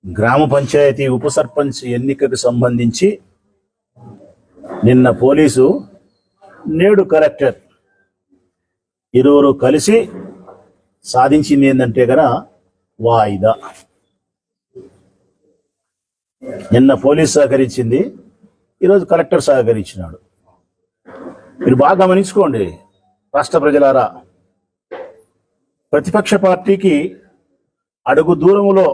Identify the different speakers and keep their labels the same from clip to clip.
Speaker 1: గ్రామ పంచాయతీ ఉప సర్పంచ్ ఎన్నికకు సంబంధించి నిన్న పోలీసు నేడు కలెక్టర్ ఇరువురు కలిసి సాధించింది ఏంటంటే గన వాయిదా. నిన్న పోలీసు సహకరించింది, ఈరోజు కలెక్టర్ సహకరించినాడు. మీరు బాగా గమనించుకోండి రాష్ట్ర ప్రజలారా, ప్రతిపక్ష పార్టీకి అడుగు దూరంలో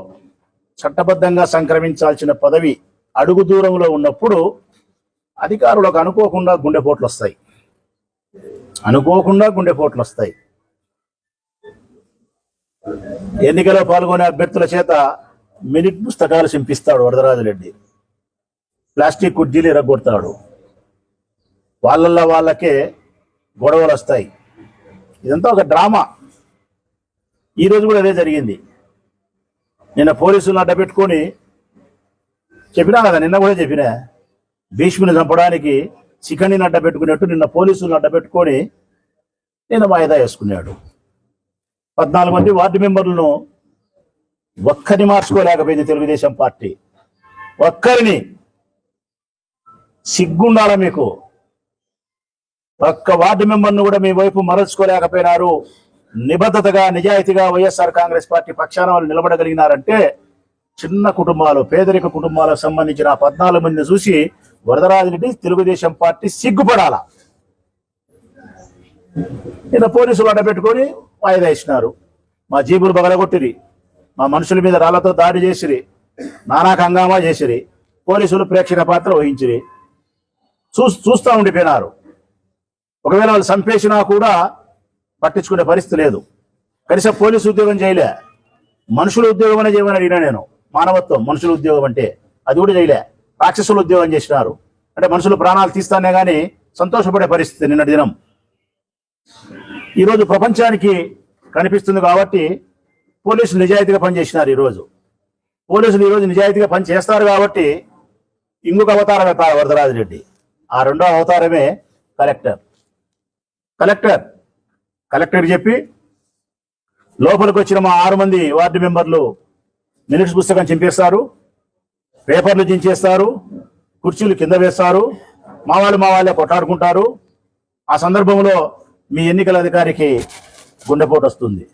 Speaker 1: చట్టబద్ధంగా సంక్రమించాల్సిన పదవి అడుగు దూరంలో ఉన్నప్పుడు అధికారులకు అనుకోకుండా గుండెపోట్లు వస్తాయి. ఎన్నికలో పాల్గొనే అభ్యర్థుల చేత మినిట్ పుస్తకాలు చింపిస్తాడు వరదరాజరెడ్డి, ప్లాస్టిక్ కుర్జీలు ఎరగొడతాడు, వాళ్ళకే గొడవలు వస్తాయి. ఇదంతా ఒక డ్రామా. ఈరోజు కూడా అదే జరిగింది. నిన్న పోలీసులను అడ్డపెట్టుకొని చెప్పినా కదా, నిన్న కూడా చెప్పినా, భీష్ముని చంపడానికి శిఖండిని అడ్డపెట్టుకున్నట్టు నిన్న పోలీసులను అడ్డపెట్టుకొని నిన్న వాయిదా వేసుకున్నాడు. 14 మంది వార్డు మెంబర్లను ఒక్కరిని మార్చుకోలేకపోయింది తెలుగుదేశం పార్టీ. ఒక్కరిని. సిగ్గుండాల మీకు. ఒక్క వార్డు మెంబర్ను కూడా మీ వైపు మరల్చుకోలేకపోయినారు. నిబద్ధతగా నిజాయితీగా వైఎస్ఆర్ కాంగ్రెస్ పార్టీ పక్షాన వాళ్ళు నిలబడగలిగినారంటే చిన్న కుటుంబాలు, పేదరిక కుటుంబాలకు సంబంధించిన 14 మందిని చూసి వరదరాజరెడ్డి తెలుగుదేశం పార్టీ సిగ్గుపడాల. నిన్న పోలీసులు అడ్డపెట్టుకొని వాయిదా ఇచ్చినారు. మా జీబులు బగలగొట్టిరి, మా మనుషుల మీద రాళ్లతో దాడి చేసిరి, నానా హంగామా చేసిరి, పోలీసులు ప్రేక్షక పాత్ర వహించిరి. చూస్తూ ఉండిపోయినారు. ఒకవేళ వాళ్ళు చంపేసినా కూడా పట్టించుకునే పరిస్థితి లేదు. కనీసం పోలీసు ఉద్యోగం చేయలే, మనుషుల ఉద్యోగం అనే చేయమని అడిగినా నేను. మానవత్వం, మనుషుల ఉద్యోగం అంటే అది కూడా చేయలే. రాక్షసుల ఉద్యోగం చేసినారు. అంటే మనుషులు ప్రాణాలు తీస్తానే కానీ సంతోషపడే పరిస్థితి నిన్నటి దినం. ఈరోజు ప్రపంచానికి కనిపిస్తుంది కాబట్టి పోలీసులు నిజాయితీగా పనిచేసినారు. పోలీసులు ఈరోజు నిజాయితీగా పనిచేస్తారు కాబట్టి ఇంకొక అవతారం ఎత్తారు వరదరాజరెడ్డి. ఆ రెండో అవతారమే కలెక్టర్ చెప్పి లోపలికి వచ్చిన మా 6 మంది వార్డు మెంబర్లు మినిట్స్ పుస్తకం చింపేస్తారు, పేపర్లు చించేస్తారు, కుర్చీలు కింద వేస్తారు, మా వాళ్ళే కొట్లాడుకుంటారు. ఆ సందర్భంలో మీ ఎన్నికల అధికారికి గుండెపోటు వస్తుంది.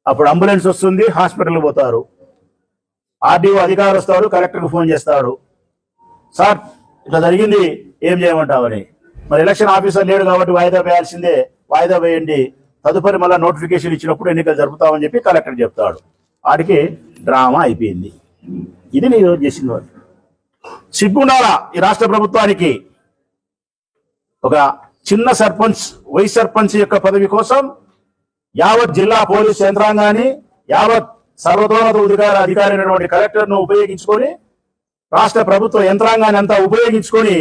Speaker 1: అప్పుడు అంబులెన్స్ వస్తుంది, హాస్పిటల్కి పోతారు. ఆర్డీఓ అధికారులు వస్తాడు, కలెక్టర్కి ఫోన్ చేస్తాడు, సార్ ఇట్లా జరిగింది, ఏం చేయమంటామని. మరి ఎలక్షన్ ఆఫీసర్ లేడు కాబట్టి వాయిదా వేయాల్సిందే, వాయిదా వేయండి, తదుపరి మళ్ళీ నోటిఫికేషన్ ఇచ్చినప్పుడు ఎన్నికలు జరుపుతామని చెప్పి కలెక్టర్ చెప్తాడు. వాడికి డ్రామా అయిపోయింది. ఇది నేను చేసిన వాళ్ళు. సిగ్గుండాలా ఈ రాష్ట్ర ప్రభుత్వానికి. ఒక చిన్న సర్పంచ్, వైస్ సర్పంచ్ యొక్క పదవి కోసం యావత్ జిల్లా పోలీస్ యంత్రాంగాన్ని, యావత్ సర్వతోన్నత అధికారి అయినటువంటి కలెక్టర్ను ఉపయోగించుకొని, రాష్ట్ర ప్రభుత్వ యంత్రాంగాన్ని అంతా ఉపయోగించుకొని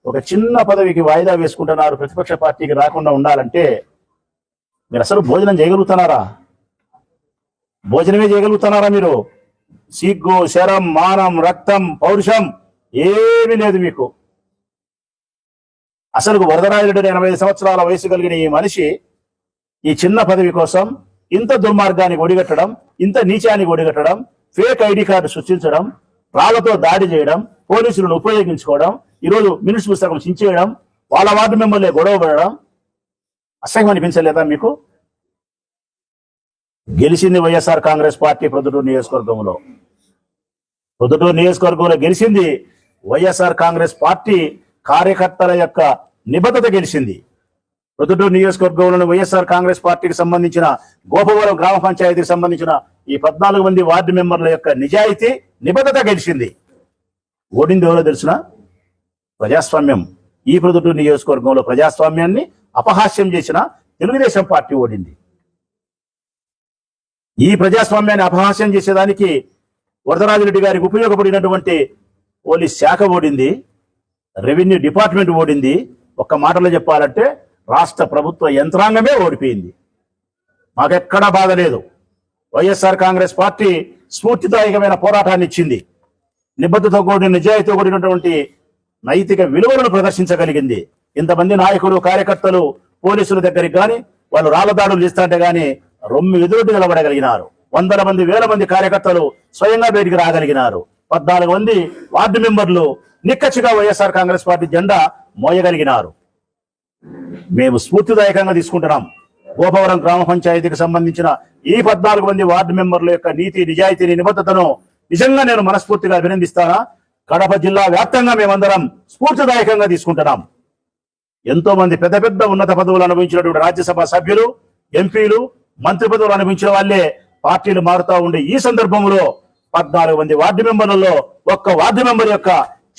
Speaker 1: ఒక చిన్న పదవికి వాయిదా వేసుకుంటున్నారు. ప్రతిపక్ష పార్టీకి రాకుండా ఉండాలంటే మీరు అసలు భోజనం చేయగలుగుతున్నారా? భోజనమే చేయగలుగుతున్నారా మీరు? సిగ్గు, శరం, మానం, రక్తం, పౌరుషం ఏమీ లేదు మీకు. అసలు వరదరాజరెడ్డి 85 సంవత్సరాల వయసు కలిగిన ఈ మనిషి ఈ చిన్న పదవి కోసం ఇంత దుర్మార్గానికి ఒడిగట్టడం, ఇంత నీచానికి ఒడిగట్టడం, ఫేక్ ఐడి కార్డు సృష్టించడం, రాళ్లతో దాడి చేయడం, పోలీసులను ఉపయోగించుకోవడం, ఈరోజు మినిట్స్ పుస్తకం చించేయడం, వాళ్ళ వార్డు మెంబర్లే గొడవ పడడం అసహ్యం అనిపించలేదా మీకు? గెలిచింది వైఎస్ఆర్ కాంగ్రెస్ పార్టీ ప్రొద్దుటూరు నియోజకవర్గంలో గెలిచింది వైఎస్ఆర్ కాంగ్రెస్ పార్టీ కార్యకర్తల యొక్క నిబద్ధత గెలిచింది. ప్రొద్దుటూరు నియోజకవర్గంలోని వైఎస్ఆర్ కాంగ్రెస్ పార్టీకి సంబంధించిన గోపవరం గ్రామ పంచాయతీకి సంబంధించిన ఈ 14 మంది వార్డు మెంబర్ల యొక్క నిజాయితీ, నిబద్ధత గెలిచింది. ఓడింది ఎవరో తెలుసునా? ప్రజాస్వామ్యం. ఈ ప్రొద్దుటూరు నియోజకవర్గంలో ప్రజాస్వామ్యాన్ని అపహాస్యం చేసిన తెలుగుదేశం పార్టీ ఓడింది. ఈ ప్రజాస్వామ్యాన్ని అపహాస్యం చేసేదానికి వరదరాజరెడ్డి గారికి ఉపయోగపడినటువంటి పోలీస్ శాఖ ఓడింది, రెవెన్యూ డిపార్ట్మెంట్ ఓడింది. ఒక్క మాటలో చెప్పాలంటే రాష్ట్ర ప్రభుత్వ యంత్రాంగమే ఓడిపోయింది. మాకెక్కడా బాధ లేదు. వైఎస్ఆర్ కాంగ్రెస్ పార్టీ స్ఫూర్తిదాయకమైన పోరాటాన్ని ఇచ్చింది. నిబద్ధత కూడిన, నిజాయితీతో కూడినటువంటి నైతిక విలువలను ప్రదర్శించగలిగింది. ఇంతమంది నాయకులు, కార్యకర్తలు పోలీసుల దగ్గరికి కానీ వాళ్ళు రాళ్ల దాడులు చేస్తుంటే కానీ రొమ్ము ఎదురొడ్డి నిలబడగలిగినారు. వందల మంది వేల మంది కార్యకర్తలు స్వయంగా బయటికి రాగలిగినారు. 14 మంది వార్డు మెంబర్లు నిక్కచ్చిగా వైఎస్ఆర్ కాంగ్రెస్ పార్టీ జెండా మోయగలిగినారు. మేము స్ఫూర్తిదాయకంగా తీసుకుంటున్నాం. గోపవరం గ్రామ పంచాయతీకి సంబంధించిన ఈ 14 మంది వార్డు మెంబర్ల యొక్క నీతి, నిజాయితీని, నిబద్ధతను నిజంగా నేను మనస్ఫూర్తిగా అభినందిస్తానా. కడప జిల్లా వ్యాప్తంగా మేమందరం స్ఫూర్తిదాయకంగా తీసుకుంటున్నాం. ఎంతో మంది పెద్ద పెద్ద ఉన్నత పదవులు అనుభవించినటువంటి రాజ్యసభ సభ్యులు, ఎంపీలు, మంత్రి పదవులు అనుభవించిన వాళ్ళే పార్టీలు మారుతూ ఉండే ఈ సందర్భంలో 14 మంది వార్డు మెంబర్లలో ఒక్క వార్డు మెంబర్ యొక్క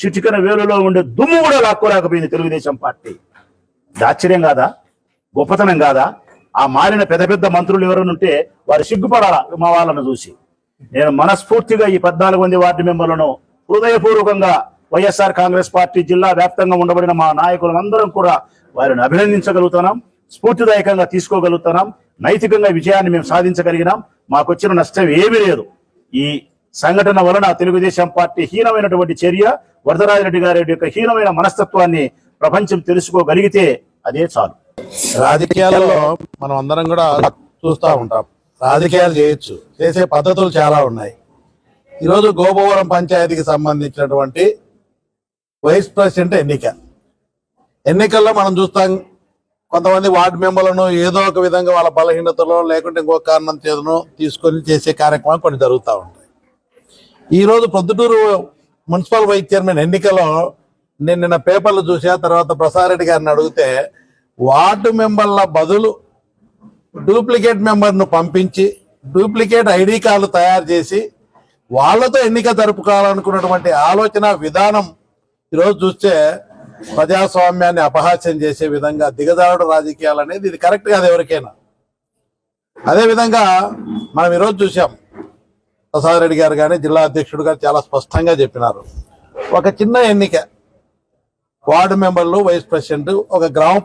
Speaker 1: చిటికెన వేలులో ఉండే దుమ్ము కూడా లాక్కోలేకపోయింది తెలుగుదేశం పార్టీ. ఆశ్చర్యం కాదా? గొప్పతనం కాదా? ఆ మారిన పెద్ద పెద్ద మంత్రులు ఎవరైనా వారు సిగ్గుపడాలా మా వాళ్ళను చూసి. నేను మనస్ఫూర్తిగా ఈ 14 మంది వార్డు మెంబర్లను హృదయపూర్వకంగా వైఎస్ఆర్ కాంగ్రెస్ పార్టీ జిల్లా వ్యాప్తంగా ఉండబడిన మా నాయకులందరం కూడా వారిని అభినందించగలుగుతున్నాం, స్ఫూర్తిదాయకంగా తీసుకోగలుగుతున్నాం. నైతికంగా విజయాన్ని మేము సాధించగలిగినాం. మాకు వచ్చిన నష్టం ఏమీ లేదు. ఈ సంఘటన వలన తెలుగుదేశం పార్టీ హీనమైనటువంటి చర్య, వరదరాజిరెడ్డి గారి యొక్క హీనమైన మనస్తత్వాన్ని ప్రపంచం తెలుసుకోగలిగితే అదే చాలు.
Speaker 2: రాజకీయాలలో మనం అందరం కూడా చూస్తూ ఉంటాం. రాజకీయాలు చేయొచ్చు, చేసే పద్ధతులు చాలా ఉన్నాయి. ఈరోజు గోపవరం పంచాయతీకి సంబంధించినటువంటి వైస్ ప్రెసిడెంట్ ఎన్నికల్లో మనం చూస్తాం, కొంతమంది వార్డు మెంబర్లను ఏదో ఒక విధంగా వాళ్ళ బలహీనతలో లేకుంటే ఇంకొక కారణం చేతనో తీసుకొని చేసే కార్యక్రమాలు కొన్ని జరుగుతూ ఉంటాయి. ఈరోజు ప్రొద్దుటూరు మున్సిపల్ వైస్ చైర్మన్ ఎన్నికలో నేను నిన్న పేపర్లు చూసా, తర్వాత ప్రసాదరెడ్డి గారిని అడిగితే వార్డు మెంబర్ల బదులు డూప్లికేట్ మెంబర్ను పంపించి డూప్లికేట్ ఐడి కార్డులు తయారు చేసి వాళ్లతో ఎన్నిక జరుపుకోవాలనుకున్నటువంటి ఆలోచన విధానం ఈరోజు చూస్తే ప్రజాస్వామ్యాన్ని అపహాస్యం చేసే విధంగా దిగజారుడు రాజకీయాలు అనేది ఇది కరెక్ట్ కాదు ఎవరికైనా. అదేవిధంగా మనం ఈరోజు చూసాం, ప్రసాదరెడ్డి గారు కానీ జిల్లా అధ్యక్షుడు గారు చాలా స్పష్టంగా చెప్పినారు. ఒక చిన్న ఎన్నిక, వార్డు మెంబర్లు, వైస్ ప్రెసిడెంట్, ఒక గ్రామ